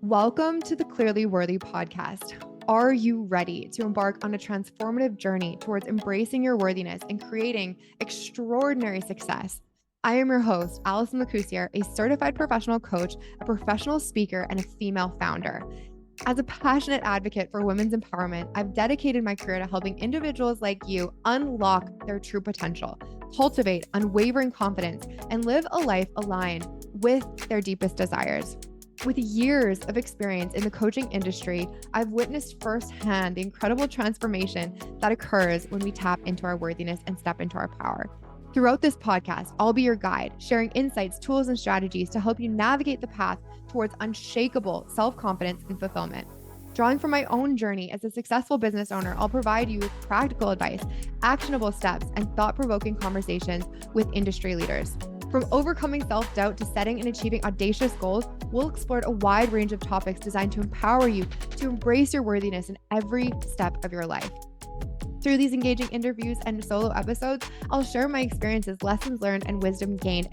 Welcome to the Clearly Worthy podcast. Are you ready to embark on a transformative journey towards embracing your worthiness and creating extraordinary success? I am your host, Allison Lacusier, a certified professional coach, a professional speaker, and a female founder. As a passionate advocate for women's empowerment, I've dedicated my career to helping individuals like you unlock their true potential, cultivate unwavering confidence, and live a life aligned with their deepest desires. With years of experience in the coaching industry, I've witnessed firsthand the incredible transformation that occurs when we tap into our worthiness and step into our power. Throughout this podcast, I'll be your guide, sharing insights, tools, and strategies to help you navigate the path towards unshakable self-confidence and fulfillment. Drawing from my own journey as a successful business owner, I'll provide you with practical advice, actionable steps, and thought-provoking conversations with industry leaders. From overcoming self-doubt to setting and achieving audacious goals, we'll explore a wide range of topics designed to empower you to embrace your worthiness in every step of your life. Through these engaging interviews and solo episodes, I'll share my experiences, lessons learned, and wisdom gained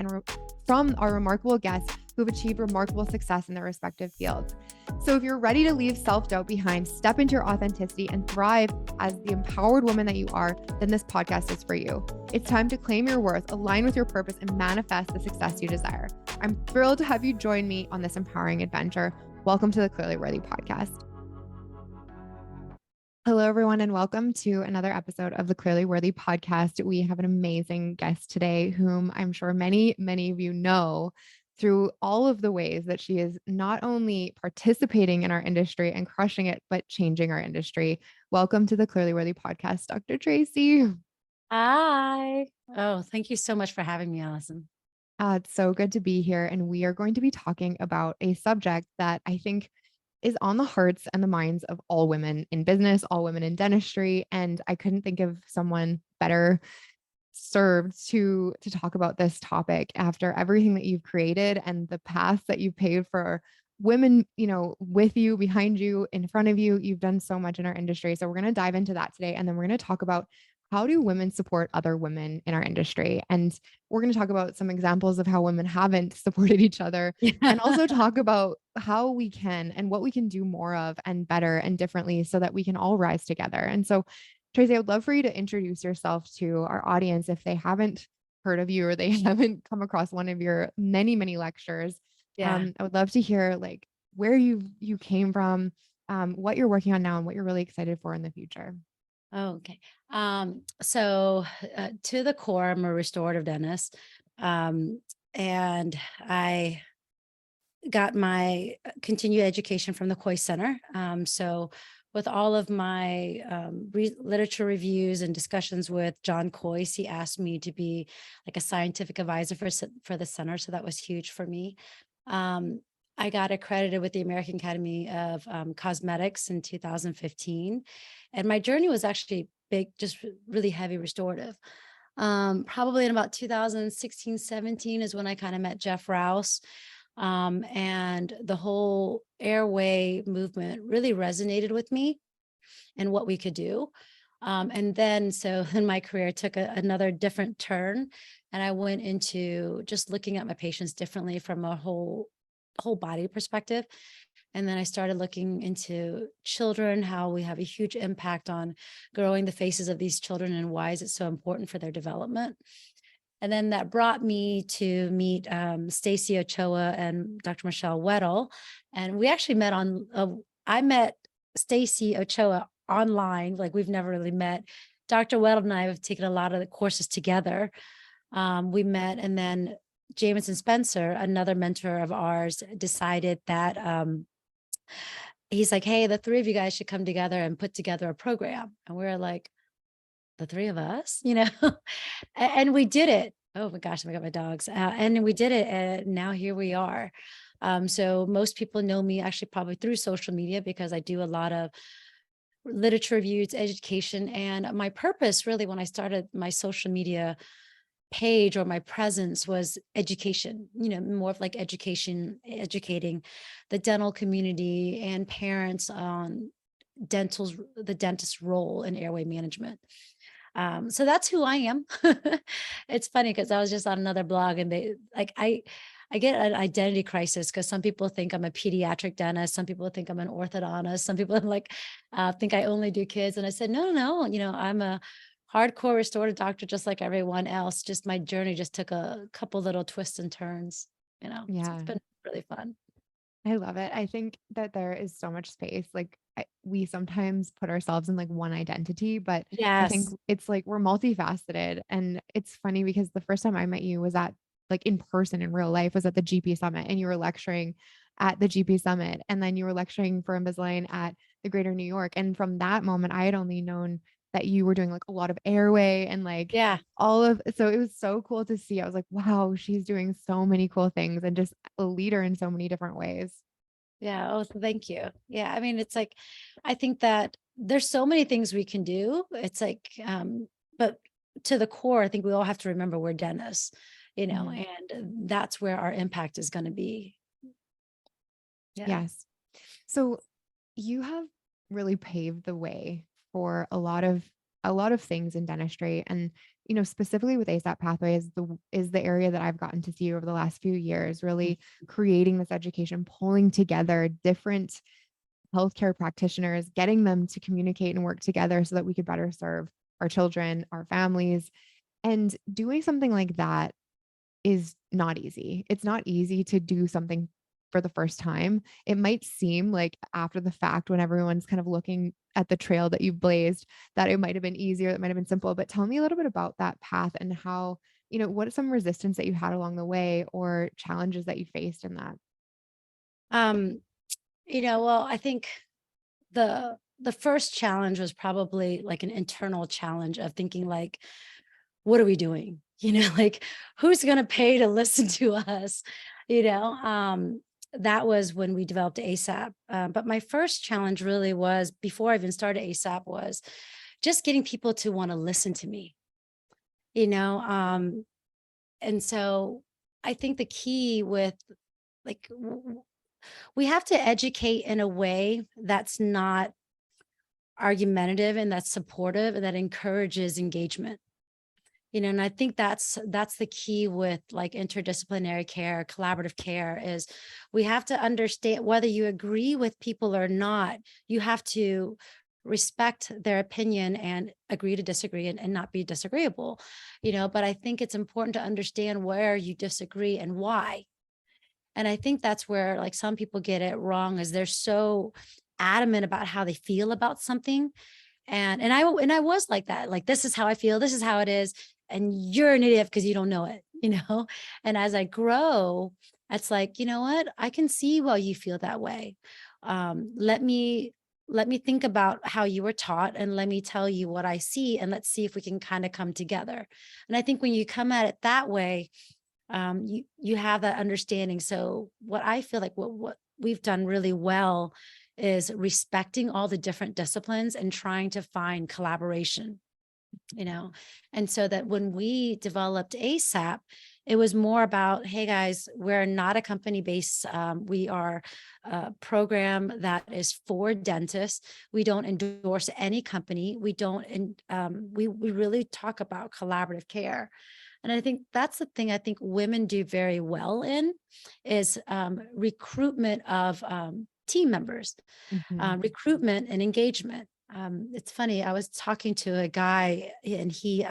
from our remarkable guests who've achieved remarkable success in their respective fields. So if you're ready to leave self-doubt behind, step into your authenticity, and thrive as the empowered woman that you are, then this podcast is for you. It's time to claim your worth, align with your purpose, and manifest the success you desire. I'm thrilled to have you join me on this empowering adventure. Welcome to the Clearly Worthy podcast. Hello, everyone, and welcome to another episode of the Clearly Worthy podcast. We have an amazing guest today, whom I'm sure many of you know through all of the ways that she is not only participating in our industry and crushing it, but changing our industry. Welcome to the Clearly Worthy podcast, Dr. Tracey. Hi. Oh, thank you so much for having me, Allison. It's so good to be here. And we are going to be talking about a subject that I think is on the hearts and the minds of all women in business, all women in dentistry. And I couldn't think of someone better served to talk about this topic after everything that you've created and the path that you've paved for women, with you, behind you, in front of you. You've done so much in our industry. So we're going to dive into that today. And then we're going to talk about how do women support other women in our industry? And we're going to talk about some examples of how women haven't supported each other and also talk about how we can and what we can do more of and better and differently so that we can all rise together. And so, Tracey, I would love for you to introduce yourself to our audience if they haven't heard of you or they haven't come across one of your many lectures. I would love to hear like where you came from, what you're working on now and what you're really excited for in the future. Okay. So to the core, I'm a restorative dentist. And I got my continued education from the Coy Center. So with all of my literature reviews and discussions with John Coyce, he asked me to be like a scientific advisor for the center. So that was huge for me. I got accredited with the American Academy of Cosmetics in 2015. And my journey was actually big, just really heavy restorative. Probably in about 2016, 17 is when I kind of met Jeff Rouse. And the whole airway movement really resonated with me and what we could do. And then my career took another different turn, and I went into just looking at my patients differently from a whole body perspective. And then I started looking into children, how we have a huge impact on growing the faces of these children and why is it so important for their development. And then that brought me to meet Stacey Ochoa and Dr. Michelle Weddle. And we actually met I met Stacey Ochoa online, like we've never really met. Dr. Weddle and I have taken a lot of the courses together. We met, and then Jameson Spencer, another mentor of ours, decided that he's like, hey, the three of you guys should come together and put together a program. And we were like, the three of us, and we did it. Oh my gosh, I got my dogs. And we did it. And now here we are. So most people know me actually probably through social media because I do a lot of literature reviews, education. And my purpose really when I started my social media page or my presence was education, more of like educating the dental community and parents on the dentist's role in airway management. So that's who I am. It's funny because I was just on another blog and I get an identity crisis because some people think I'm a pediatric dentist. Some people think I'm an orthodontist. Some people like think I only do kids. And I said, no, no, no. I'm a hardcore restorative doctor, just like everyone else. Just my journey just took a couple little twists and turns, so it's Yeah. been really fun. I love it. I think that there is so much space. Like we sometimes put ourselves in like one identity, but I think Yes. it's like we're multifaceted. And it's funny because the first time I met you was at like in person in real life was at the GP Summit, and you were lecturing at the GP Summit, and then you were lecturing for Invisalign at the Greater New York. And from that moment, I had only known that you were doing like a lot of Airway and like Yeah. all of, so it was so cool to see. I was like, wow, she's doing so many cool things and just a leader in so many different ways. Yeah. Oh, thank you. Yeah. I mean, it's like, I think that there's so many things we can do. It's like, but to the core, I think we all have to remember we're dentists, Mhm. and that's where our impact is going to be. Yeah. Yes. So you have really paved the way for a lot of things in dentistry, and specifically with ASAP pathway is the area that I've gotten to see over the last few years, really creating this education, pulling together different healthcare practitioners, getting them to communicate and work together so that we could better serve our children, our families, and doing something like that is not easy. It's not easy to do something for the first time. It might seem like after the fact, when everyone's kind of looking at the trail that you've blazed, that it might have been easier, that might have been simple. But tell me a little bit about that path and how, what is some resistance that you had along the way or challenges that you faced in that? Um, well, I think the first challenge was probably like an internal challenge of thinking like, what are we doing? Like who's going to pay to listen to us? You know, um, that was when we developed ASAP. But my first challenge really was before I even started ASAP was just getting people to want to listen to me, you know? And so I think the key with like, we have to educate in a way that's not argumentative and that's supportive and that encourages engagement. And I think that's the key with like interdisciplinary care, collaborative care is we have to understand whether you agree with people or not, you have to respect their opinion and agree to disagree and not be disagreeable. But I think it's important to understand where you disagree and why. And I think that's where like some people get it wrong is they're so adamant about how they feel about something. And I was like that. Like, this is how I feel. This is how it is. And you're an idiot because you don't know it. And as I grow, it's like, you know what? I can see why you feel that way. Let me think about how you were taught and let me tell you what I see. And let's see if we can kind of come together. And I think when you come at it that way, you have that understanding. So what I feel like what we've done really well is respecting all the different disciplines and trying to find collaboration, and so that when we developed ASAP, it was more about, hey guys, we're not a company based, we are a program that is for dentists. We don't endorse any company. We don't we really talk about collaborative care. And I think that's the thing I think women do very well in is recruitment of team members, Mhm. recruitment and engagement. It's funny. I was talking to a guy and he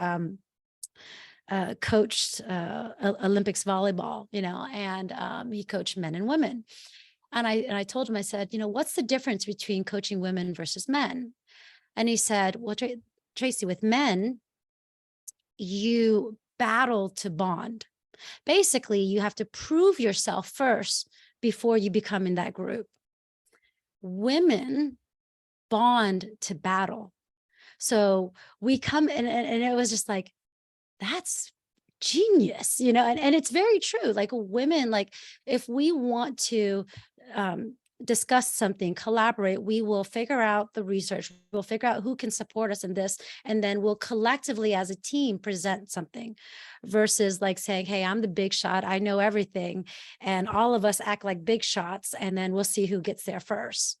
coached Olympics volleyball, and he coached men and women. And I told him, I said, what's the difference between coaching women versus men? And he said, well, Tracey, with men, you battle to bond. Basically, you have to prove yourself first before you become in that group. Women bond to battle. So we come and it was just like, that's genius, and it's very true. Like women, like if we want to discuss something, collaborate, we will figure out the research, we'll figure out who can support us in this, and then we'll collectively as a team present something versus like saying, hey, I'm the big shot, I know everything, and all of us act like big shots, and then we'll see who gets there first.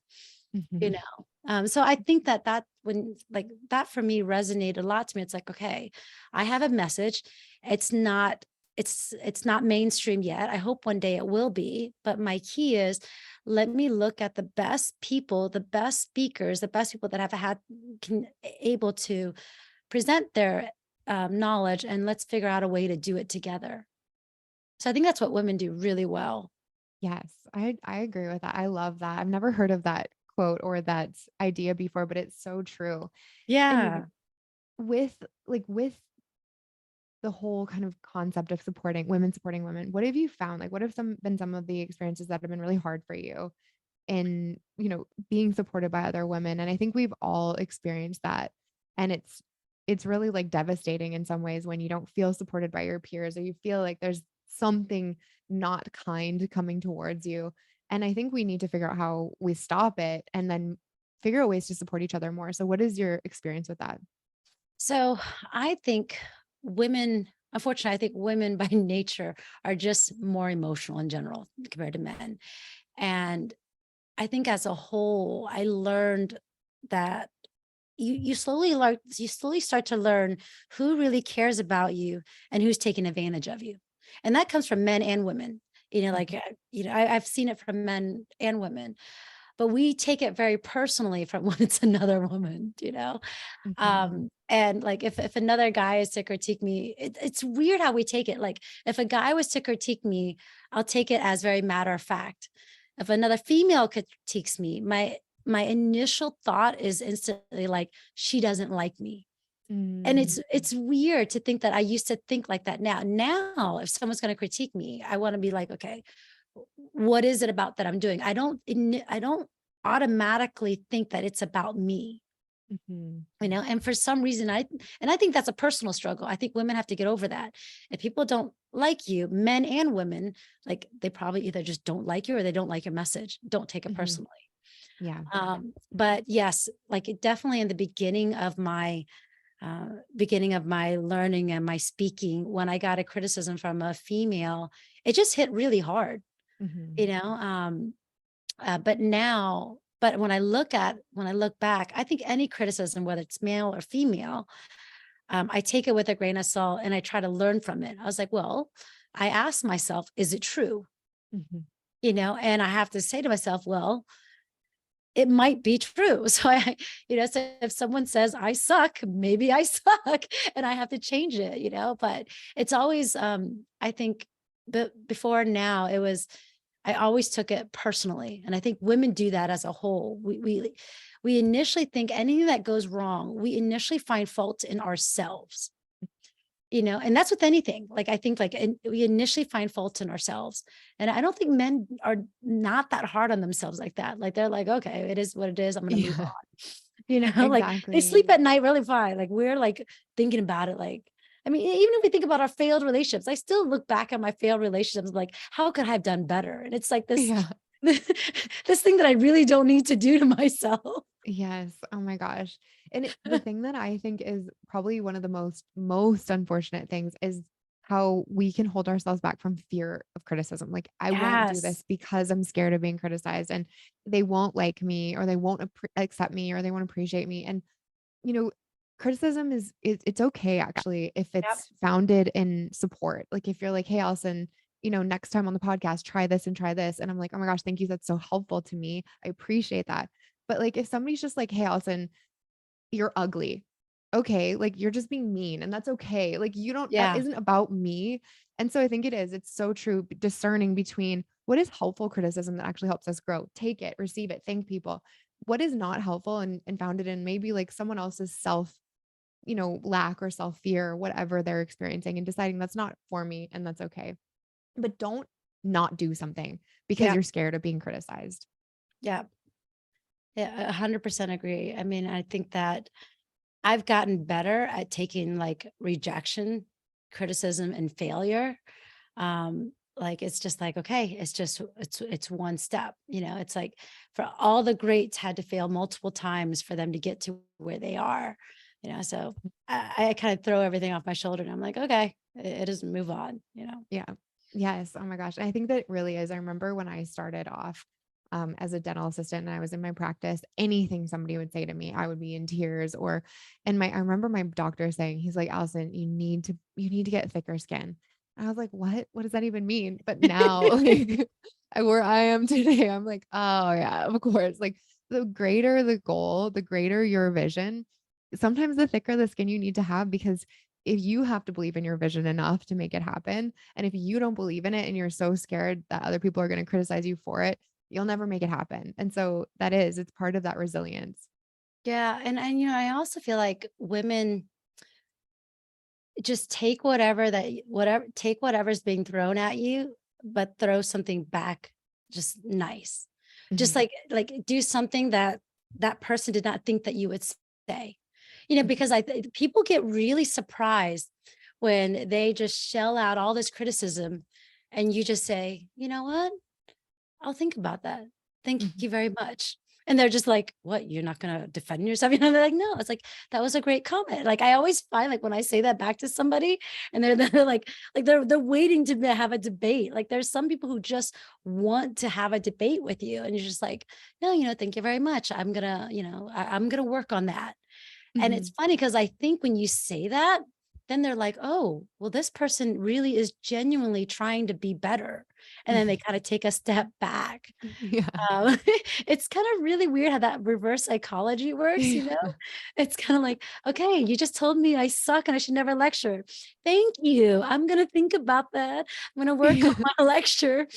you Mhm. know so I think that when like that for me resonated a lot to me. It's like, okay, I have a message. It's not it's not mainstream yet. I hope one day it will be, but my key is, let me look at the best people, the best speakers, the best people that have had can able to present their knowledge, and let's figure out a way to do it together. So I think that's what women do really well. Yes, I agree with that. I love that. I've never heard of that quote or that idea before, but it's so true. And Yeah. with with the whole kind of concept of supporting women, what have you found? Like, what have some of the experiences that have been really hard for you in, being supported by other women? And I think we've all experienced that. And it's really like devastating in some ways when you don't feel supported by your peers or you feel like there's something not kind coming towards you. And I think we need to figure out how we stop it and then figure out ways to support each other more. So what is your experience with that? So I think unfortunately, I think women by nature are just more emotional in general compared to men. And I think as a whole, I learned that you slowly start to learn who really cares about you and who's taking advantage of you. And that comes from men and women. Mhm, I've seen it from men and women, but we take it very personally from when it's another woman. mhm, And like if another guy is to critique me, it's weird how we take it. Like if a guy was to critique me, I'll take it as very matter of fact. If another female critiques me, my initial thought is instantly like, she doesn't like me. And mm, it's weird to think that I used to think like that now. Now, if someone's going to critique me, I want to be like, okay, what is it about that I'm doing? I don't automatically think that it's about me. mhm. And for some reason, I think that's a personal struggle. I think women have to get over that. If people don't like you, men and women, like they probably either just don't like you or they don't like your message. Don't take it Mhm. personally. Yeah. But yes, like definitely in the beginning of my learning and my speaking, when I got a criticism from a female, it just hit really hard, Mhm. you know. But when I look back, I think any criticism, whether it's male or female, I take it with a grain of salt and I try to learn from it. I was like, well, I asked myself, is it true? Mhm. And I have to say to myself, well, it might be true. So if someone says I suck, maybe I suck and I have to change it. But it's always, I think, before now, I always took it personally. And I think women do that as a whole. We initially think anything that goes wrong, we initially find fault in ourselves, and that's with anything. Like I think we initially find fault in ourselves. And I don't think men are not that hard on themselves like that. Like they're like, okay, it is what it is. I'm gonna move Yeah, on. Like they exactly. sleep at night really fine. Like we're like thinking about it. Like, I mean, even if we think about our failed relationships, I still look back at my failed relationships like, how could I have done better? And it's like this Yeah. this thing that I really don't need to do to myself. Yes. Oh my gosh. And the thing that I think is probably one of the most unfortunate things is how we can hold ourselves back from fear of criticism. Like, I won't do this Yes. because I'm scared of being criticized and they won't like me or they won't accept me or they won't appreciate me. And you know, criticism it's okay actually if Yep. it's founded in support. Like if you're like, "Hey, Allison, next time on the podcast, try this and try this." And I'm like, "Oh my gosh, thank you. That's so helpful to me. I appreciate that." But like if somebody's just like, "Hey, Allison, you're ugly." Okay, like you're just being mean and that's okay. Like that Yeah. isn't about me. And so I think it's so true discerning between what is helpful criticism that actually helps us grow. Take it, receive it, thank people. What is not helpful and founded in maybe like someone else's lack or self fear, whatever they're experiencing and deciding that's not for me and that's okay. But don't not do something because Yeah. you're scared of being criticized. Yeah. Yeah. 100% agree. I mean, I think that I've gotten better at taking like rejection, criticism, and failure. Like it's just like, okay, it's one step. It's like for all the greats had to fail multiple times for them to get to where they are. So I kind of throw everything off my shoulder and I'm like, okay, it is move on. Yeah. Yes. Oh my gosh. And I think that really is. I remember when I started off as a dental assistant and I was in my practice, anything somebody would say to me, I would be in tears I remember my doctor saying, he's like, "Allison, you need to get thicker skin." And I was like, what does that even mean? But now like where I am today, I'm like, oh yeah, of course. Like the greater the goal, the greater your vision, sometimes the thicker the skin you need to have because if you have to believe in your vision enough to make it happen, and if you don't believe in it and you're so scared that other people are going to criticize you for it, you'll never make it happen. And so it's part of that resilience. Yeah, and I also feel like women just take whatever take whatever's being thrown at you, but throw something back just nice. Just Mhm. like do something that that person did not think that you would say. Mhm. Because people get really surprised when they just shell out all this criticism and you just say, "You know what? I'll think about that. Thank Mhm. you very much." And they're just like, "What? You're not gonna defend yourself?" They're like, "No." It's like, "That was a great comment." Like, I always find, like, when I say that back to somebody and they're like they're waiting to have a debate. Like, there's some people who just want to have a debate with you, and you're just like, "No, thank you very much. I'm gonna work on that." And it's Mhm. funny because I think when you say that, then they're like, "Oh, well, this person really is genuinely trying to be better." And then they Mhm. kinda take a step back. Yeah. It's kind of really weird how that reverse psychology works, you know? Yeah. It's kinda like, "Okay, you just told me I suck and I should never lecture. Thank you. I'm gonna think about that. I'm gonna work on Yeah. my lecture.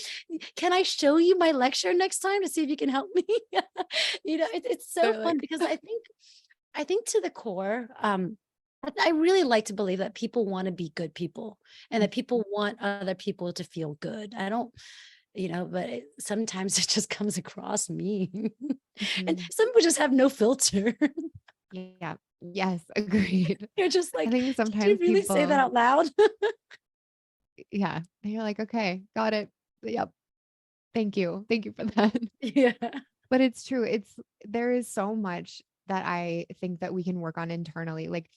Can I show you my lecture next time to see if you can help me?" It's so They're fun like because I think to the core, I really like to believe that people want to be good people and that people want other people to feel good. I don't, but sometimes it just comes across mean. And Mhm. some people just have no filter. Yeah. Yes, agreed. You're just I like, think did you sometimes really say that people out loud? yeah, and you're like, "Okay, got it. Yep. Thank you. Thank you for that." Yeah. But it's true. There is so much that I think that we can work on internally. Like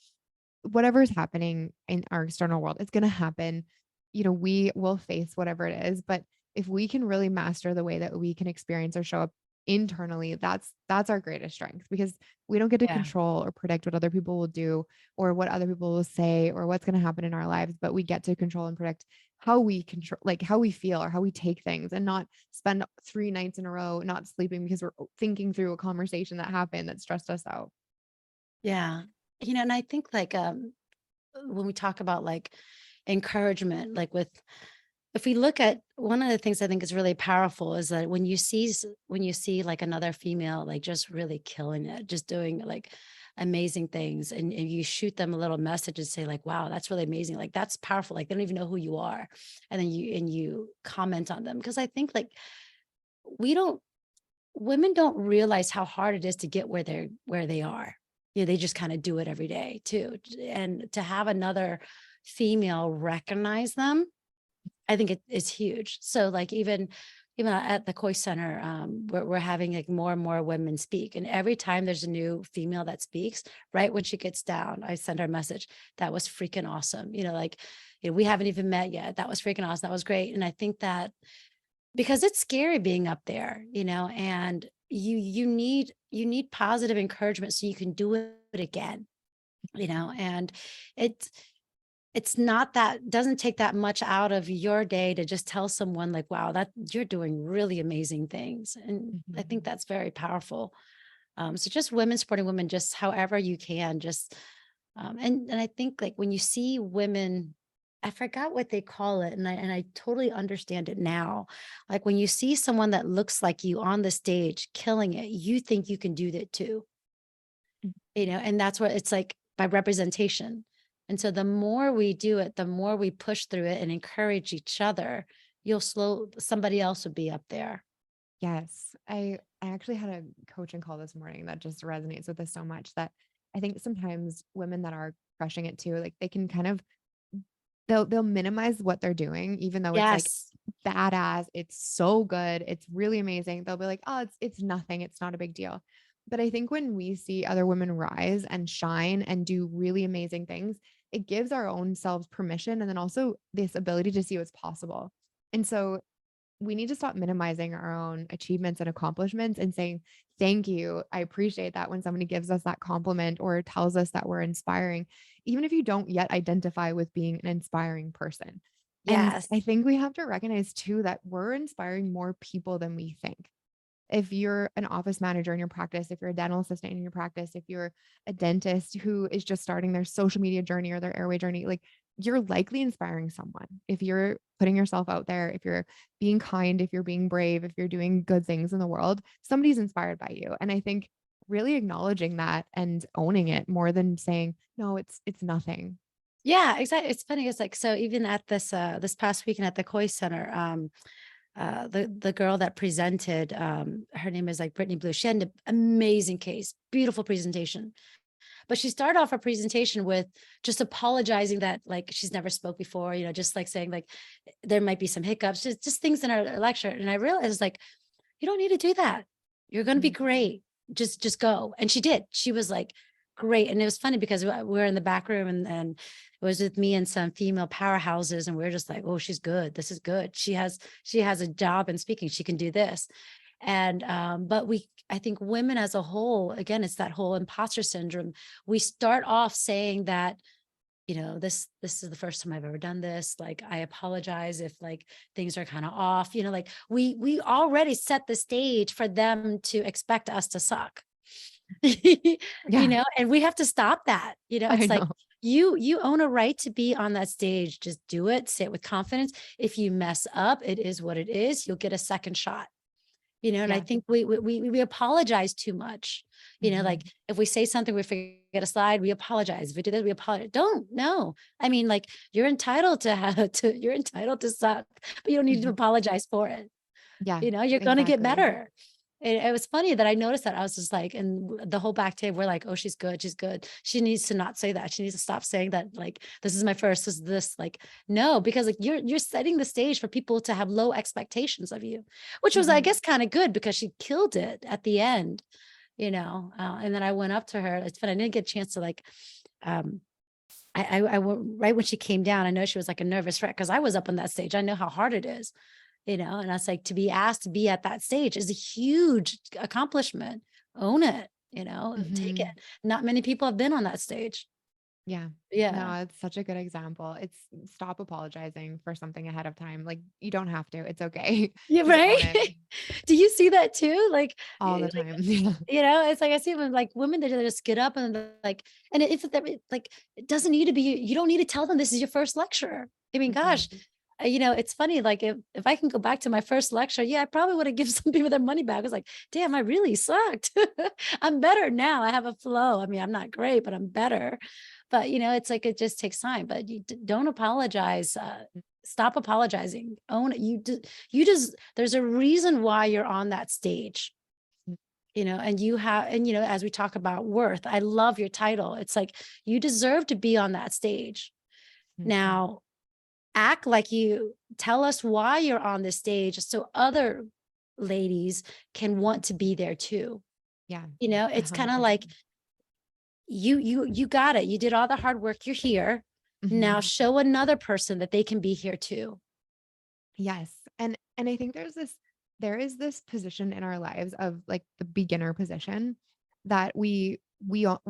whatever's happening in our external world, it's going to happen. We will face whatever it is, but if we can really master the way that we can experience or show up internally, that's our greatest strength because we don't get to Yeah. control or predict what other people will do or what other people will say or what's going to happen in our lives, but we get to control and predict how we control like how we feel or how we take things and not spend 3 nights in a row not sleeping because we're thinking through a conversation that happened that stressed us out. Yeah. And I think like when we talk about like encouragement, like with if we look at one of the things I think is really powerful is that when you see like another female like just really killing it, just doing like amazing things, and you shoot them a little message and say like, "Wow, that's really amazing!" Like that's powerful. Like they don't even know who you are, and then you comment on them because I think like we don't women don't realize how hard it is to get where they are. They just kind of do it every day too, and to have another female recognize them I think it is huge. So like even at the Koi Center, we're having like more and more women speak. And every time there's a new female that speaks, right when she gets down, I send her a message. That was freaking awesome. We haven't even met yet. That was freaking awesome. That was great. And I think that because it's scary being up there, and you need positive encouragement so you can do it again, and it's it's not that doesn't take that much out of your day to just tell someone like, "Wow, that you're doing really amazing things." And I think Mhm. that's very powerful. So just women supporting women just however you can, just and I think like when you see women, I forgot what they call it, and I totally understand it now. Like when you see someone that looks like you on the stage killing it, you think you can do that too. And that's what it's like by representation. And so the more we do it, the more we push through it and encourage each other, somebody else would be up there. Yes. I actually had a coaching call this morning that just resonates with us so much that I think sometimes women that are crushing it too, like they can kind of they'll minimize what they're doing, even though it's like Yes. badass, it's so good, it's really amazing. They'll be like, "Oh, it's nothing, it's not a big deal." But I think when we see other women rise and shine and do really amazing things, it gives our own selves permission and then also this ability to see what's possible. And so we need to stop minimizing our own achievements and accomplishments and saying, "Thank you. I appreciate that when somebody gives us that compliment or tells us that we're inspiring." Even if you don't yet identify with being an inspiring person, And Yes. I think we have to recognize too that we're inspiring more people than we think. If you're an office manager in your practice, if you're a dental assistant in your practice, if you're a dentist who is just starting their social media journey or their airway journey, like you're likely inspiring someone. If you're putting yourself out there, if you're being kind, if you're being brave, if you're doing good things in the world, somebody's inspired by you. And I think really acknowledging that and owning it more than saying, no, it's nothing. Yeah, exactly. It's funny. It's like, so even at this past weekend at the Koi Center, the girl that presented, her name is like Brittany Blue. She had an amazing case, beautiful presentation. But she started off her presentation with just apologizing that like she's never spoke before, just like saying like there might be some hiccups, just things in her lecture. And I realized like, you don't need to do that. You're going to be Mhm. great. Just go. And she did. She was like great. And it was funny because we were in the back room and it was with me and some female powerhouses. And we are just like, oh, she's good. This is good. She has a job in speaking. She can do this. And but I think women as a whole, again, it's that whole imposter syndrome. We start off saying that, this is the first time I've ever done this. Like, I apologize if like things are kind of off, like we already set the stage for them to expect us to suck. Yeah, And we have to stop that. I It's like know. you own a right to be on that stage. Just do it, say it with confidence. If you mess up, it is what it is. You'll get a second shot. And I Yeah. think we apologize too much. Like Mhm. if we say something, we forget a slide, we apologize. If we do this, we apologize. Don't, no. I mean, like you're entitled to you're entitled to suck, but you don't need to Mhm. apologize for it. Yeah, You're going to get exactly. better. It was funny that I noticed that. I was just like, and the whole back table, we're like, oh, she's good. She's good. She needs to not say that. She needs to stop saying that. Like, this is my first, this is this, like, no, because like you're setting the stage for people to have low expectations of you, which was, I Mhm. guess, kind of good because she killed it at the end, and then I went up to her. It's funny. I didn't get a chance to like, um, I went right when she came down. I know she was like a nervous wreck because I was up on that stage. I know how hard it is, and I was like, to be asked to be at that stage is a huge accomplishment. Own it, take it. Mhm. Not many people have been on that stage. Yeah. No, Yeah. it's such a good example. It's stop apologizing for something ahead of time. Like, you don't have to. It's okay. Yeah, Just right. own it Do you see that too? Like, all the like, time. Yeah. it's like I see when like women that just get up and they're like, and like it doesn't need to be. You don't need to tell them this is your first lecture. I mean, Mhm. gosh, it's funny. Like if I can go back to my first lecture, yeah, I probably would have given some people their money back. I was like, damn, I really sucked. I'm better now. I have a flow. I mean, I'm not great, but I'm better. But it's like it just takes time. But you don't apologize. Stop apologizing. Own it. You just there's a reason why you're on that stage. And you have, and as we talk about worth, I love your title. It's like you deserve to be on that stage. Mhm. Now, act like you tell us why you're on this stage so other ladies can want to be there too. Yeah. It's kind of like 100%. you got it. You did all the hard work. You're here. Now Mhm. show another person that they can be here too. Yes. And I think there is this position in our lives of like the beginner position that we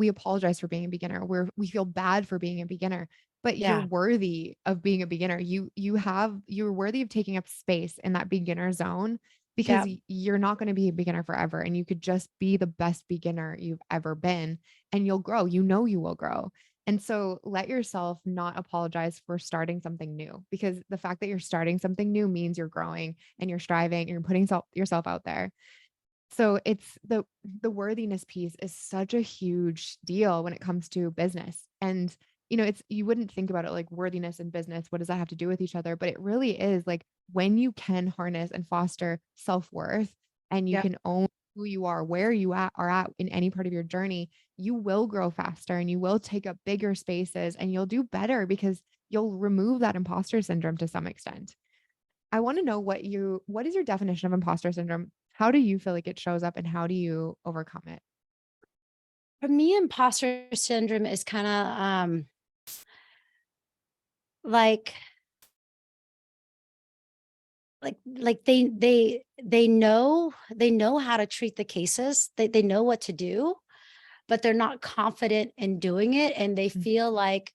apologize for being a beginner. We feel bad for being a beginner, but you're Yeah. worthy of being a beginner. You're worthy of taking up space in that beginner zone because Yeah. you're not going to be a beginner forever and you could just be the best beginner you've ever been and you'll grow. You know you will grow. And so let yourself not apologize for starting something new because the fact that you're starting something new means you're growing and you're striving and you're putting yourself out there. So it's the worthiness piece is such a huge deal when it comes to business. And it's you wouldn't think about it like worthiness and business, what does that have to do with each other? But it really is like when you can harness and foster self-worth and you Yeah. can own who you are, where are at in any part of your journey, you will grow faster and you will take up bigger spaces and you'll do better because you'll remove that imposter syndrome to some extent. I want to know what is your definition of imposter syndrome? How do you feel like it shows up and how do you overcome it? For me, imposter syndrome is kind of like they know how to treat the cases. They know what to do, but they're not confident in doing it, and they Mm, feel like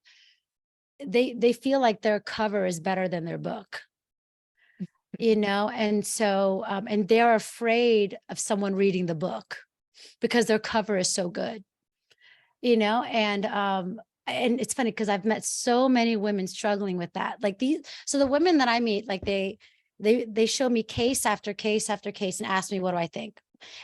they feel like their cover is better than their book, and so, and they're afraid of someone reading the book because their cover is so good, and it's funny because I've met so many women struggling with that. Like so the women that I meet, like they show me case after case after case and ask me, what do I think?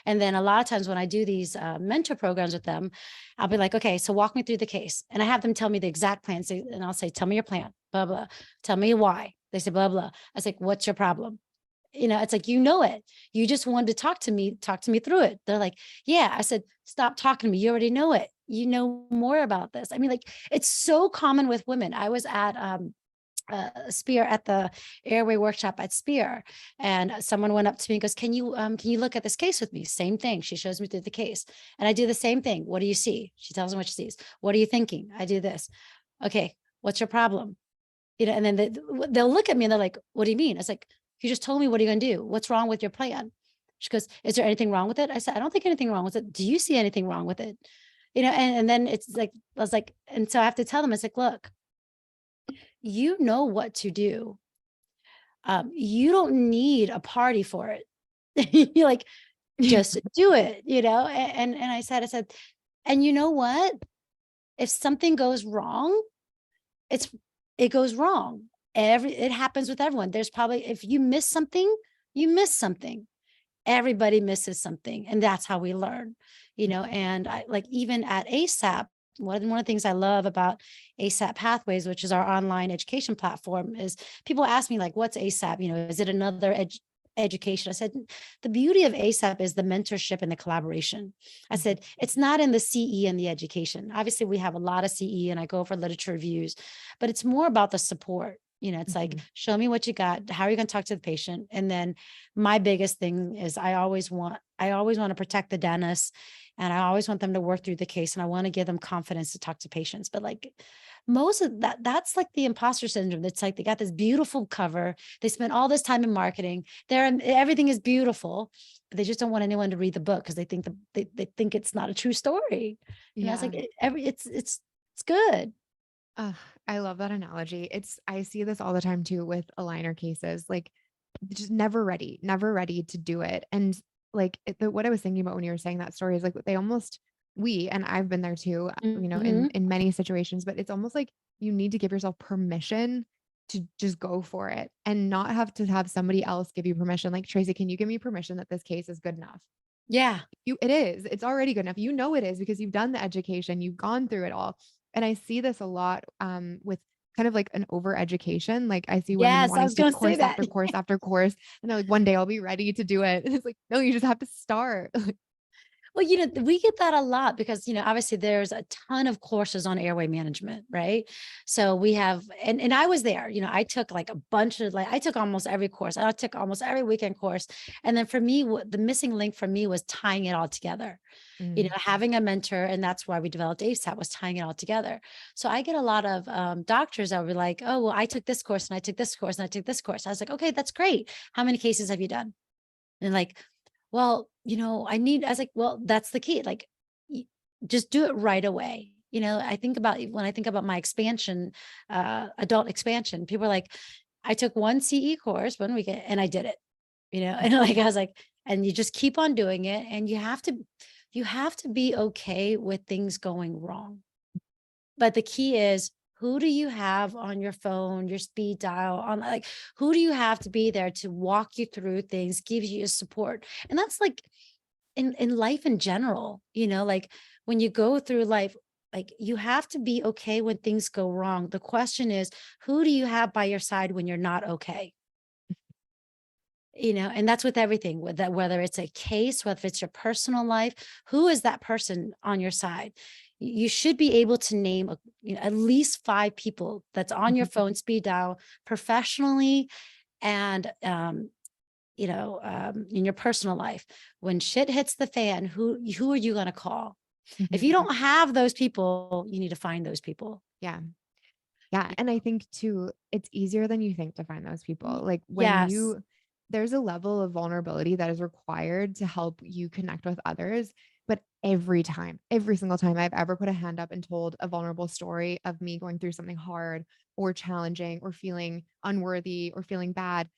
And then a lot of times when I do these mentor programs with them, I'll be like, okay, so walk me through the case. And I have them tell me the exact plan. And I'll say, tell me your plan, blah, blah. Tell me why. They say, blah, blah. I was like, what's your problem? It's like, it. You just wanted to talk to me through it. They're like, yeah. I said, stop talking to me. You already know it. You know more about this. I mean, like, it's so common with women. I was at Spear at the Airway Workshop at Spear, and someone went up to me and goes, can you look at this case with me? Same thing. She shows me through the case, and I do the same thing. What do you see? She tells me what she sees. What are you thinking? I do this. Okay, what's your problem? And then they'll look at me and they're like, what do you mean? I was like, you just told me, what are you going to do? What's wrong with your plan? She goes, is there anything wrong with it? I said, I don't think anything wrong with it. Do you see anything wrong with it? And then it's like, I was like, and so I have to tell them, it's like, look, you know what to do. You don't need a party for it. You're like, just do it, and I said, and you know what? If something goes wrong, it goes wrong. It happens with everyone. There's probably, if you miss something, you miss something. Everybody misses something. And that's how we learn, and I like, even at ASAP, one of the things I love about ASAP Pathways, which is our online education platform, is people ask me like, what's ASAP? Is it another education? I said, the beauty of ASAP is the mentorship and the collaboration. I said, it's not in the CE and the education. Obviously, we have a lot of CE and I go over literature reviews, but it's more about the support. It's like, show me what you got. How are you going to talk to the patient? And then my biggest thing is I always want to protect the dentist, and I always want them to work through the case, and I want to give them confidence to talk to patients. But like most of that's like the imposter syndrome. It's like they got this beautiful cover. They spent all this time in marketing. Everything is beautiful, but they just don't want anyone to read the book because they think they think it's not a true story. Yeah. It's like it's good. I love that analogy. I see this all the time too with aligner cases, like just never ready to do it. And like what I was thinking about when you were saying that story is like and I've been there too, Mhm. in many situations, but it's almost like you need to give yourself permission to just go for it and not have to have somebody else give you permission. Like, Tracy, can you give me permission that this case is good enough? Yeah. It is. It's already good enough. It is because you've done the education, you've gone through it all. And I see this a lot with kind of like an over education. Like I see women Yes, I wanting was to do going to say course that. after course after course. And they're like, one day I'll be ready to do it. And it's like, no, you just have to start. Well, we get that a lot because, obviously there's a ton of courses on airway management, right? So we have, and I was there, I took like a bunch of, like, I took almost every course. I took almost every weekend course. And then for me, the missing link for me was tying it all together, having a mentor. And that's why we developed ASAP, was tying it all together. So I get a lot of doctors that will be like, oh, well, I took this course and I took this course and I took this course. I was like, okay, that's great. How many cases have you done? And like, well, I was like, well, that's the key. Like, y- just do it right away. When I think about my expansion, adult expansion, people are like, I took one CE course 1 weekend and I did it, and like, I was like, and you just keep on doing it. And you have to be okay with things going wrong. But the key is, who do you have on your phone, your speed dial, on, like, who do you have to be there to walk you through things, gives you support? And that's like in life in general, like when you go through life, like you have to be okay when things go wrong. The question is, who do you have by your side when you're not okay? And that's with everything, with that, whether it's a case, whether it's your personal life, who is that person on your side? You should be able to name at least 5 people that's on your phone speed dial professionally, and in your personal life. When shit hits the fan, who are you going to call? If you don't have those people, you need to find those people. Yeah. Yeah. And I think too, it's easier than you think to find those people. Like Yes. there's a level of vulnerability that is required to help you connect with others. But every single time I've ever put a hand up and told a vulnerable story of me going through something hard or challenging or feeling unworthy or feeling bad,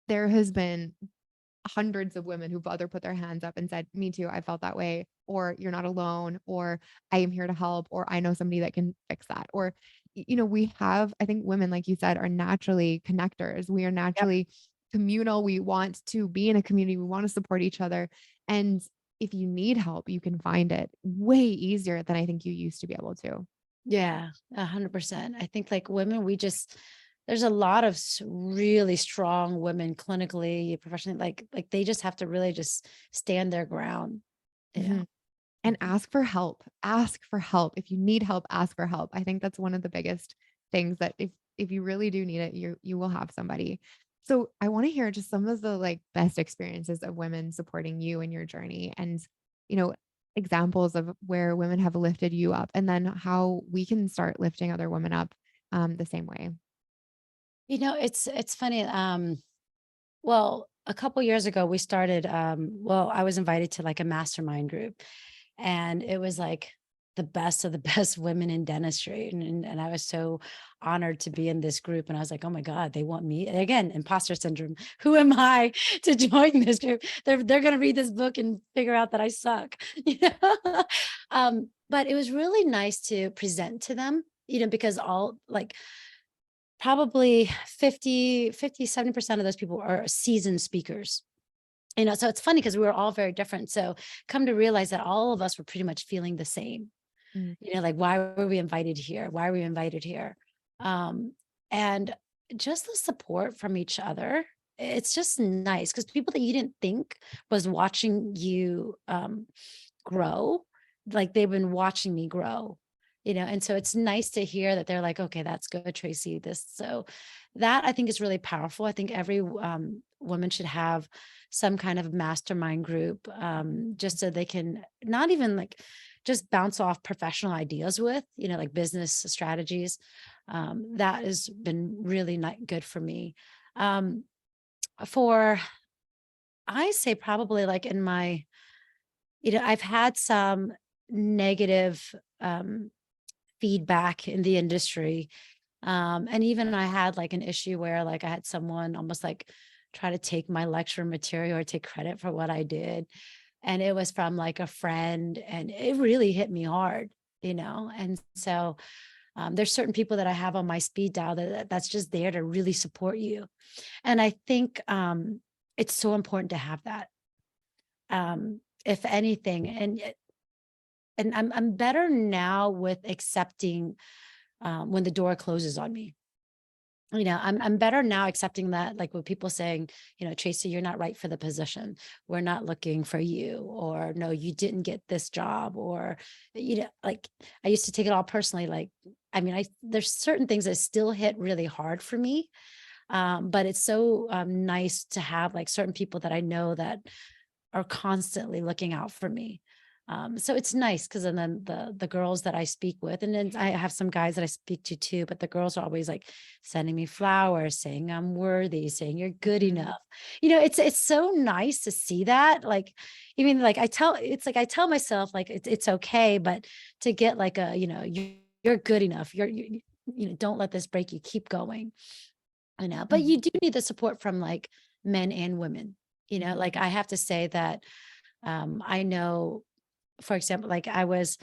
there has been hundreds of women who've either put their hands up and said, me too, I felt that way, or you're not alone, or I am here to help, or I know somebody that can fix that. Or, we have, I think women, like you said, are naturally connectors. We are Yep. naturally communal. We want to be in a community. We want to support each other. And if you need help, you can find it way easier than I think you used to be able to. Yeah, 100%. I think like women, there's a lot of really strong women clinically, professionally, like they just have to really just stand their ground, you know? Mhm. And Mhm. ask for help. Ask for help. If you need help, ask for help. I think that's one of the biggest things that if you really do need it, you will have somebody. So I want to hear just some of the like best experiences of women supporting you in your journey and you know examples of where women have lifted you up and then how we can start lifting other women up the same way. It's funny. Well, a couple years ago, we started, well, I was invited to like a mastermind group, and it was like the best of the best women in dentistry. And I was so honored to be in this group. And I was like, oh my God, they want me. And again, imposter syndrome. Who am I to join this group? They're gonna read this book and figure out that I suck. But it was really nice to present to them, because all like probably 70% of those people are seasoned speakers. So it's funny because we were all very different. So come to realize that all of us were pretty much feeling the same. Mm, Like why were we invited here? Why are we invited here? Um, and just the support from each other. It's just nice because people that you didn't think was watching you grow, like they've been watching me grow. And so it's nice to hear that they're like, okay, that's good, Tracy. So that I think is really powerful. I think every woman should have some kind of mastermind group, just so they can not even like just bounce off professional ideas with, like business strategies. That has been really not good for me. Um, for I say probably like in my, I've had some negative feedback in the industry. And even I had like an issue where like I had someone almost like try to take my lecture material or take credit for what I did. And it was from like a friend, and it really hit me hard. And so there's certain people that I have on my speed dial that's just there to really support you. And I think it's so important to have that. If anything, and I'm better now with accepting when the door closes on me. I'm better now accepting that, like with people saying, Tracy, you're not right for the position. We're not looking for you, or no, you didn't get this job, or like I used to take it all personally. Like, I mean, there's certain things that still hit really hard for me. But it's so nice to have like certain people that I know that are constantly looking out for me. So it's nice because then the girls that I speak with, and then I have some guys that I speak to too, but the girls are always like sending me flowers, saying I'm worthy, saying you're good mhm, enough. It's so nice to see that. Like, even like I tell myself like it's okay, but to get like you're good enough. Don't let this break you. Keep going. But mhm, you do need the support from like men and women. Like I have to say that I know, for example, like I was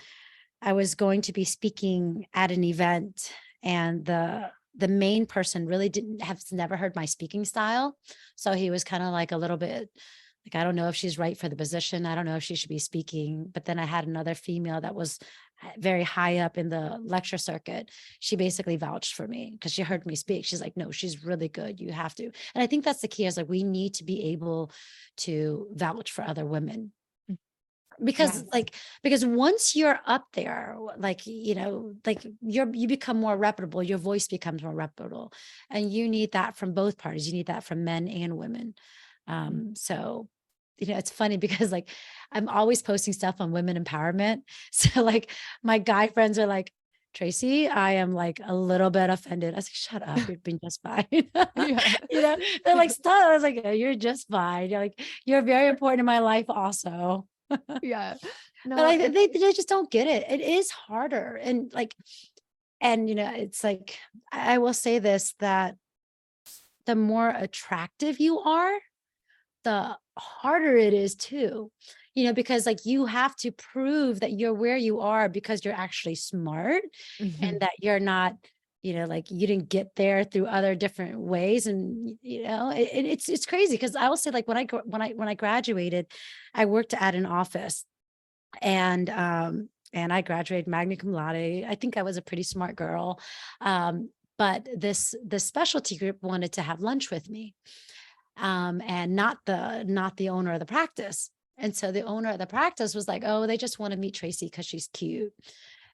going to be speaking at an event, and the main person really didn't have never heard my speaking style. So he was kind of like a little bit like, I don't know if she's right for the position. I don't know if she should be speaking. But then I had another female that was very high up in the lecture circuit. She basically vouched for me because she heard me speak. She's like, no, she's really good. You have to. And I think that's the key, is like we need to be able to vouch for other women, mm, because yes. because once you're up there, like like you become more reputable, your voice becomes more reputable, and you need that from both parties. You need that from men and women. Mm, So it's funny because like I'm always posting stuff on women empowerment. So like my guy friends are like, Tracy, I am like a little bit offended. I was like, shut up, you're being just fine. yeah. They're like, stop. I was like, you're just fine. You're like, you're very important in my life also. Yeah. But No, it's they just don't get it. It is harder. And like, And, it's like, I will say this, that the more attractive you are, the harder it is too, because like you have to prove that you're where you are because you're actually smart and Mhm. that you're not, like you didn't get there through other different ways. And, it's crazy because I will say like when I graduated, I worked at an office and I graduated magna cum laude. I think I was a pretty smart girl. Um, but this specialty group wanted to have lunch with me, and not the owner of the practice. And so the owner of the practice was like, "Oh, they just want to meet Tracy because she's cute."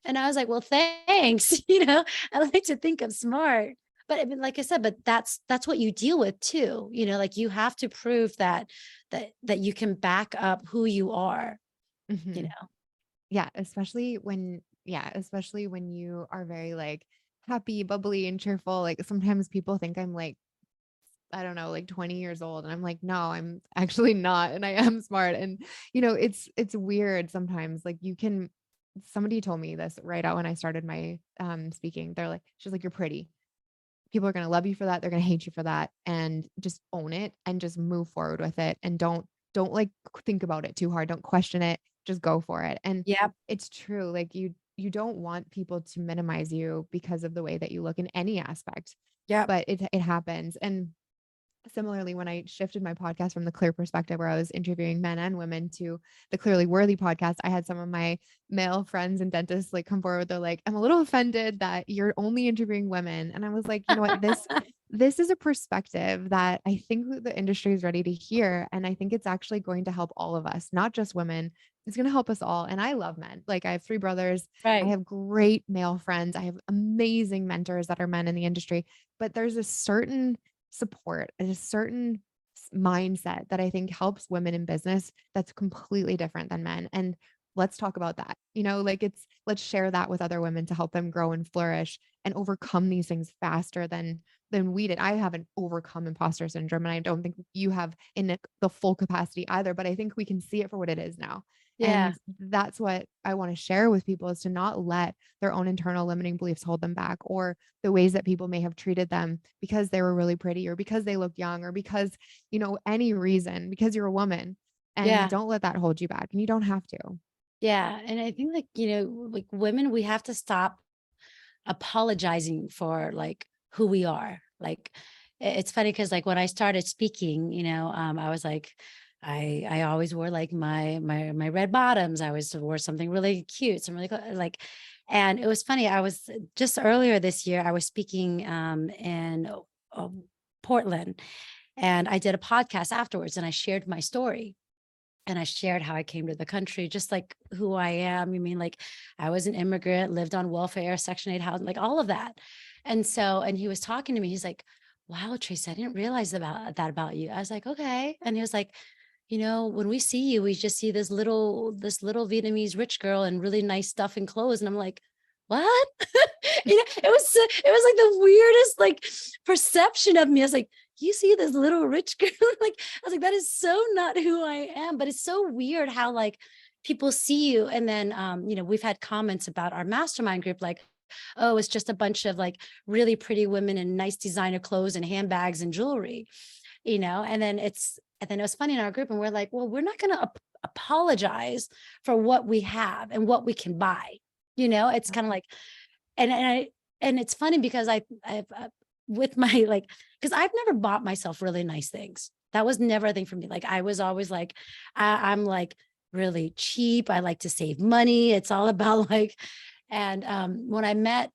And I was like, "Well, thanks." I like to think I'm smart. But I mean, like I said, but that's what you deal with too. Like you have to prove that you can back up who you are, you Mhm. know. Yeah, especially when you are very, like, happy, bubbly, and cheerful. Like, sometimes people think I'm, like, I don't know, like 20 years old, and I'm like, "No, I'm actually not, and I am smart." And, it's weird sometimes, like, you can somebody told me this right out when I started my, speaking. She's like, "You're pretty. People are gonna love you for that, they're gonna hate you for that, and just own it and just move forward with it, and don't, like, think about it too hard, don't question it, just go for it." And Yep. it's true, like, you don't want people to minimize you because of the way that you look in any aspect, Yep. but it happens. And similarly, when I shifted my podcast from the Clear Perspective, where I was interviewing men and women, to the Clearly Worthy podcast, I had some of my male friends and dentists like come forward. They're like, "I'm a little offended that you're only interviewing women." And I was like, you know what? This is a perspective that I think that the industry is ready to hear. And I think it's actually going to help all of us, not just women. It's going to help us all. And I love men. Like, I have three brothers. I Right. have great male friends. I have amazing mentors that are men in the industry. But there's a certain support and a certain mindset that I think helps women in business that's completely different than men. And let's talk about that. Like, let's share that with other women to help them grow and flourish and overcome these things faster than we did. I haven't overcome imposter syndrome, and I don't think you have in the full capacity either, but I think we can see it for what it is now. Yeah. And that's what I want to share with people, is to not let their own internal limiting beliefs hold them back, or the ways that people may have treated them because they were really pretty, or because they looked young, or because, any reason, because you're a woman. And Yeah. don't let that hold you back. And you don't have to. Yeah. And I think like, like women, we have to stop apologizing for like who we are. Like it's funny because like when I started speaking, I was like, I always wore like my red bottoms. I always wore something really cute, some really like, and it was funny. I was just earlier this year, I was speaking in uh, Portland, and I did a podcast afterwards, and I shared my story. And I shared how I came to the country, just like who I am. I mean, like I was an immigrant, lived on welfare, Section 8 housing, like all of that. And he was talking to me. He's like, "Wow, Tracy, I didn't realize about that about you." I was like, "Okay." And he was like, when we see you, we just see this little Vietnamese rich girl in really nice stuff and clothes." And I'm like, "What?" It was like the weirdest like perception of me. I was like, "You see this little rich girl?" Like I was like, "That is so not who I am." But it's so weird how like people see you. And then we've had comments about our mastermind group, like, "Oh, it's just a bunch of like really pretty women in nice designer clothes and handbags and jewelry." And then it was funny in our group, and we're like, "Well, we're not going to apologize for what we have and what we can buy." It's kind of like, and it's funny because I've with my like, because I've never bought myself really nice things. That was never a thing for me. Like I was always like, I'm like really cheap. I like to save money. It's all about like, and when I met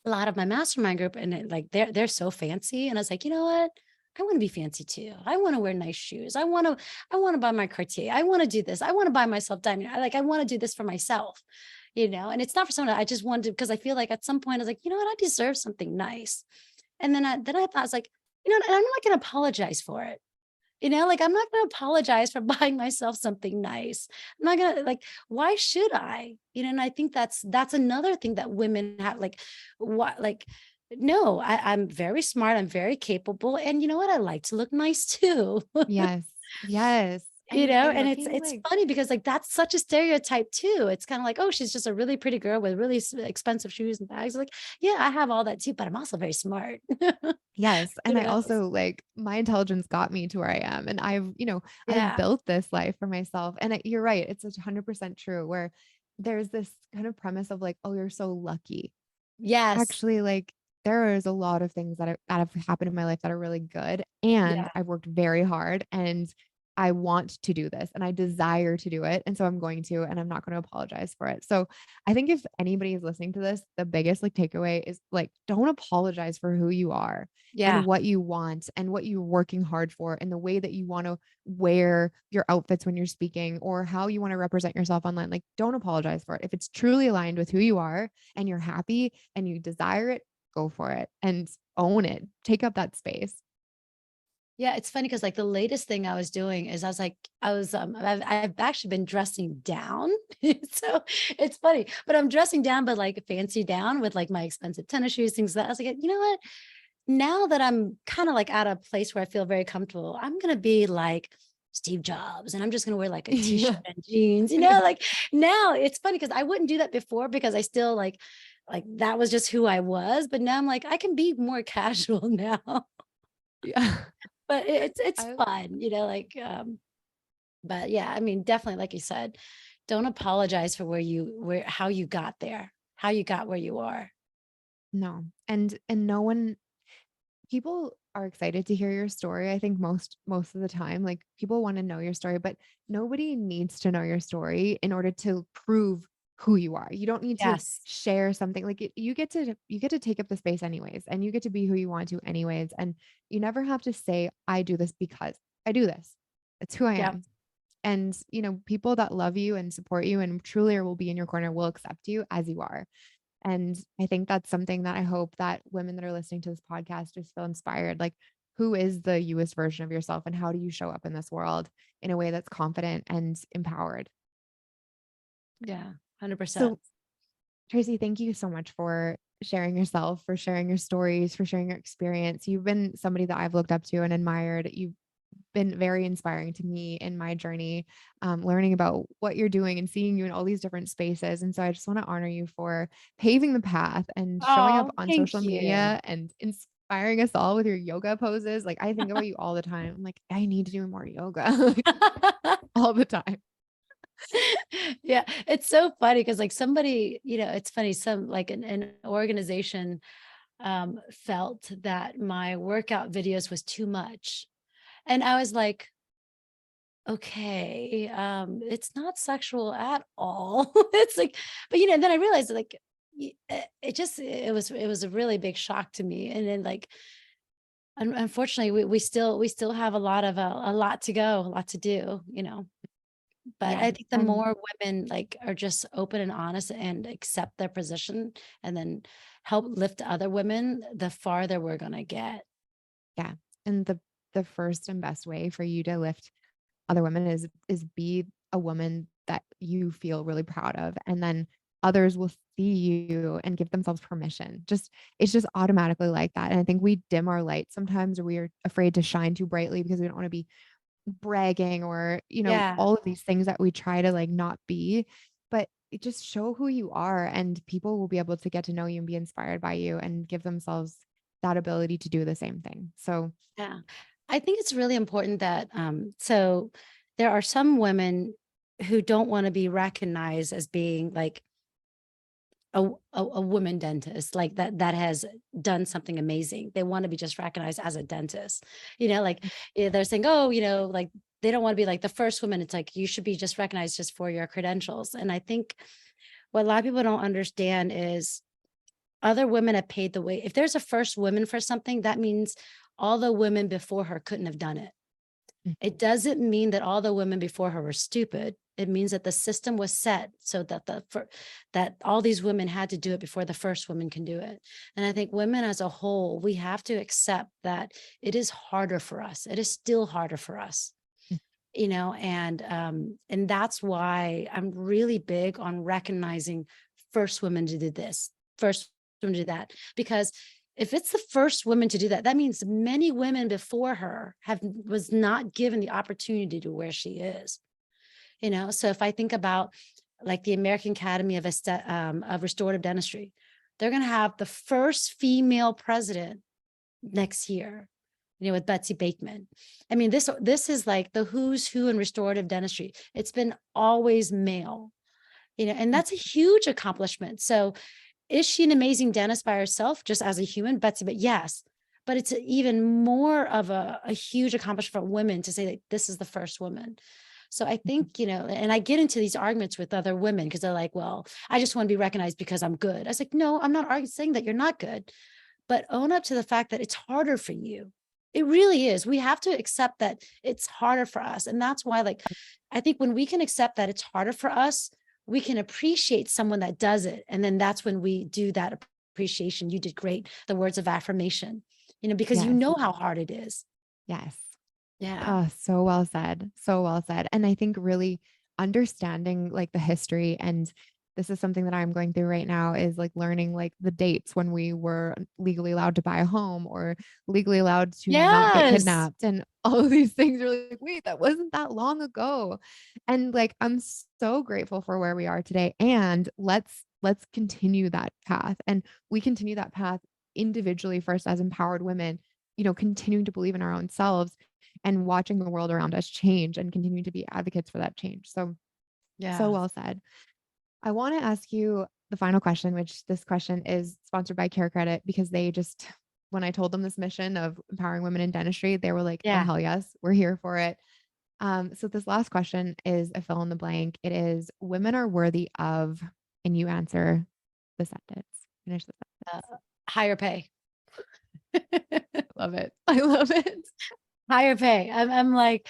a lot of my mastermind group, and like they're so fancy, and I was like, you know what? I want to be fancy too. I want to wear nice shoes. I want to buy my Cartier. I want to do this. I want to buy myself diamond. I want to do this for myself, and it's not for someone. I just wanted to, because I feel like at some point I was like, you know what? I deserve something nice. And then I thought, I was like, and I'm not going to apologize for it. Like I'm not going to apologize for buying myself something nice. I'm not going to like, why should I? And I think that's another thing that women have, like, what, like, no, I'm very smart. I'm very capable. And you know what? I like to look nice too. Yes. Yes. And and it's looking like funny because like that's such a stereotype too. It's kind of like, oh, she's just a really pretty girl with really expensive shoes and bags. Like, yeah, I have all that too, but I'm also very smart. yes, and You I know? also like my intelligence got me to where I am, and I've Yeah. built this life for myself, and you're right, it's 100% true where there's this kind of premise of like, "Oh, you're so lucky." Yes. Actually, like, there is a lot of things that have happened in my life that are really good, and Yeah. I've worked very hard, and I want to do this, and I desire to do it, and so I'm going to, and I'm not gonna apologize for it. So, I think if anybody is listening to this, the biggest, like, takeaway is, like, don't apologize for who you are and Yeah. what you want and what you're working hard for and the way that you wanna wear your outfits when you're speaking or how you wanna represent yourself online. Like, don't apologize for it. If it's truly aligned with who you are and you're happy and you desire it, go for it and own it. Take up that space. Yeah, it's funny because like the latest thing I was doing is I've actually been dressing down. So it's funny, but I'm dressing down, but like fancy down with like my expensive tennis shoes, things like that. I was like, you know what? Now that I'm kind of like at a place where I feel very comfortable, I'm gonna be like Steve Jobs and I'm just gonna wear like a t-shirt Yeah. and jeans, like now it's funny because I wouldn't do that before because I still like that was just who I was. But now I'm like, I can be more casual now. Yeah. But it's I fun, but yeah, I mean, definitely, like you said, don't apologize for where how you got there, how you got where you are. no. And no one people are excited to hear your story. I think most of the time, like people want to know your story, but nobody needs to know your story in order to prove who you are. You don't need to Yes. share something like you get to take up the space anyways, and you get to be who you want to anyways. And you never have to say, I do this because I do this. It's who I Yep. am. And people that love you and support you and truly will be in your corner will accept you as you are. And I think that's something that I hope that women that are listening to this podcast just feel inspired. Like, who is the youest version of yourself and how do you show up in this world in a way that's confident and empowered? Yeah. 100%. So, Tracy, thank you so much for sharing yourself, for sharing your stories, for sharing your experience. You've been somebody that I've looked up to and admired. You've been very inspiring to me in my journey, learning about what you're doing and seeing you in all these different spaces. And so I just want to honor you for paving the path and showing up Oh, on social thank you. media and inspiring us all with your yoga poses. Like I think about you all the time. I'm like, I need to do more yoga like, all the time. Yeah, it's so funny because like somebody, it's funny, some like an organization felt that my workout videos was too much. And I was like, okay, it's not sexual at all. It's like, but then I realized like it was a really big shock to me. And then like unfortunately we still have a lot to go, a lot to do, but Yeah. I think the And more women like are just open and honest and accept their position and then help lift other women, the farther we're gonna get. yeah. And the first and best way for you to lift other women is be a woman that you feel really proud of, and then others will see you and give themselves permission. It's just automatically like that. And I think we dim our light sometimes, or we are afraid to shine too brightly because we don't want to be bragging or Yeah. all of these things that we try to like not be. But it just show who you are, and people will be able to get to know you and be inspired by you and give themselves that ability to do the same thing. So Yeah. I think it's really important that so there are some women who don't want to be recognized as being like a woman dentist like that has done something amazing. They want to be just recognized as a dentist. Like they're saying, oh, like they don't want to be like the first woman. It's like you should be just recognized just for your credentials. And I think what a lot of people don't understand is other women have paid the way. If there's a first woman for something, that means all the women before her couldn't have done it. mm, It doesn't mean that all the women before her were stupid. It means that the system was set so that that all these women had to do it before the first woman can do it. And I think women as a whole, we have to accept that it is harder for us. It is still harder for us, mm, and that's why I'm really big on recognizing first women to do this, first women to do that, because if it's the first woman to do that, that means many women before her was not given the opportunity to where she is. So if I think about like the American Academy of Restorative Dentistry, they're going to have the first female president next year, with Betsy Bateman. I mean, this is like the who's who in restorative dentistry. It's been always male, and that's a huge accomplishment. So is she an amazing dentist by herself, just as a human, Betsy? But yes, but it's even more of a huge accomplishment for women to say that this is the first woman. So I think, and I get into these arguments with other women because they're like, well, I just want to be recognized because I'm good. I was like, no, I'm not saying that you're not good, but own up to the fact that it's harder for you. It really is. We have to accept that it's harder for us. And that's why, like, I think when we can accept that it's harder for us, we can appreciate someone that does it. And then that's when we do that appreciation. You did great. The words of affirmation, because you Yes. know how hard it is. Yes. Yeah. Oh, so well said. So well said. And I think really understanding like the history, and this is something that I'm going through right now, is like learning like the dates when we were legally allowed to buy a home or legally allowed to not get Yes. kidnapped, and all of these things are like, wait, that wasn't that long ago. And like I'm so grateful for where we are today. And let's continue that path. And we continue that path individually first as empowered women, continuing to believe in our own selves and watching the world around us change and continue to be advocates for that change. So, so Yeah. well said. I want to ask you the final question, which this question is sponsored by CareCredit, because they just, when I told them this mission of empowering women in dentistry, they were like, oh, Yeah. hell yes, we're here for it. So this last question is a fill in the blank. It is, women are worthy of, and you answer the sentence. Finish the Uh, sentence. higher pay. Love it. I love it. Higher pay. I'm like,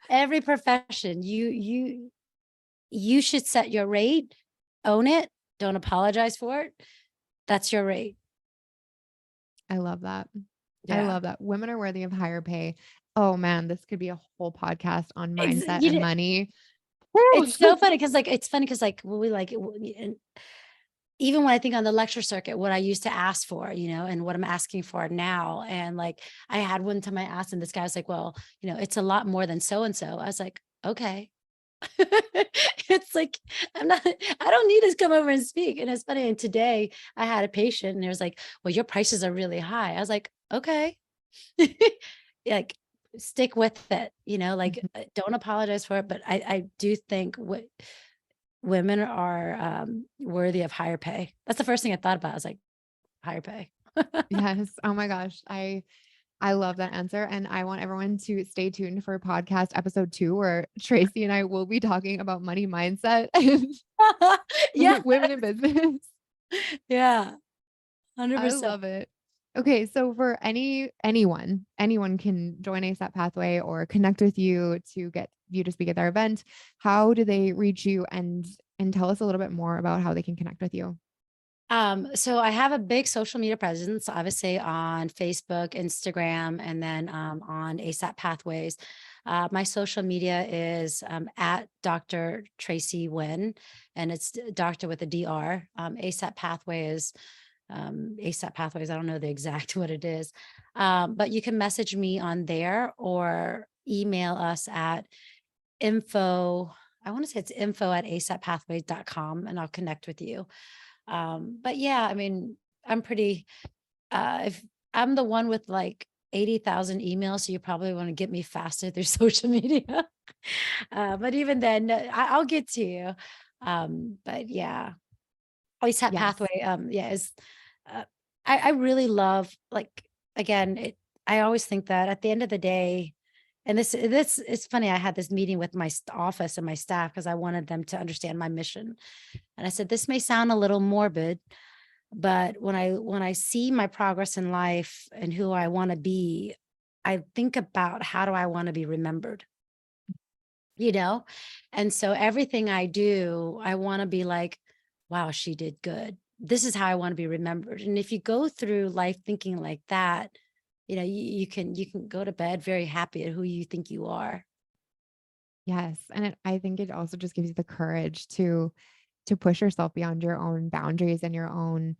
every profession, you should set your rate, own it, don't apologize for it. That's your rate. I love that. I Yeah. love that. Women are worthy of higher pay. Oh man, this could be a whole podcast on Ex- mindset you and know, money. it's so funny because like when we like and even when I think on the lecture circuit, what I used to ask for, and what I'm asking for now. And like I had one time I asked, and this guy was like, well, it's a lot more than so and so. I was like, okay. It's like I don't need to come over and speak. And it's funny. And today I had a patient and it was like, well, your prices are really high. I was like, okay. Like stick with it, Mhm. don't apologize for it. But I do think what women are worthy of higher pay. That's the first thing I thought about. I was like, higher pay. Yes. Oh my gosh. I love that answer. And I want everyone to stay tuned for podcast episode 2, where Tracy and I will be talking about money mindset and Yeah. women in business. Yeah. I 100%. love it. Okay, so for anyone can join ASAP Pathway or connect with you to get you to speak at their event. How do they reach you, and tell us a little bit more about how they can connect with you? So I have a big social media presence, obviously on Facebook, Instagram, and then on ASAP Pathways. My social media is at Dr. Tracey Nguyen, and it's doctor with a DR. ASAP Pathway is ASAP Pathways. I don't know the exact what it is, but you can message me on there or email us at info. I want to say it's info@asappathways.com, and I'll connect with you. But yeah, I mean, I'm pretty, if I'm the one with like 80,000 emails, so you probably want to get me faster through social media. But even then, I'll get to you. But yeah, ASAP Yes. Pathway, yeah, uh, I really love, like, again, I always think that at the end of the day, and this it's funny. I had this meeting with my office and my staff because I wanted them to understand my mission. And I said, this may sound a little morbid, but when I see my progress in life and who I want to be, I think about how do I want to be remembered, you know? And so everything I do, I want to be like, wow, she did good. This is how I want to be remembered. And if you go through life thinking like that, you can go to bed very happy at who you think you are. Yes, and I think it also just gives you the courage to push yourself beyond your own boundaries and your own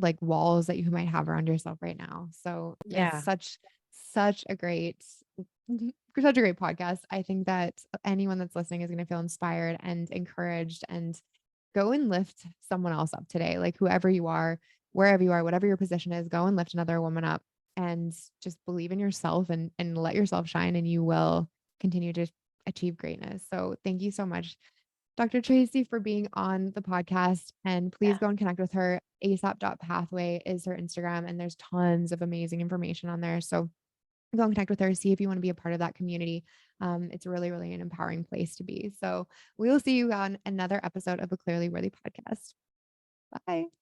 like walls that you might have around yourself right now. So it's Yeah. such a great such a great podcast. I think that anyone that's listening is going to feel inspired and encouraged and go and lift someone else up today. Like whoever you are, wherever you are, whatever your position is, go and lift another woman up and just believe in yourself and let yourself shine and you will continue to achieve greatness. So thank you so much, Dr. Tracy, for being on the podcast. And please Yeah. go and connect with her. ASAP.pathway is her Instagram, and there's tons of amazing information on there. So go and connect with her, see if you want to be a part of that community. It's really, really an empowering place to be. So we will see you on another episode of the Clearly Worthy podcast. Bye.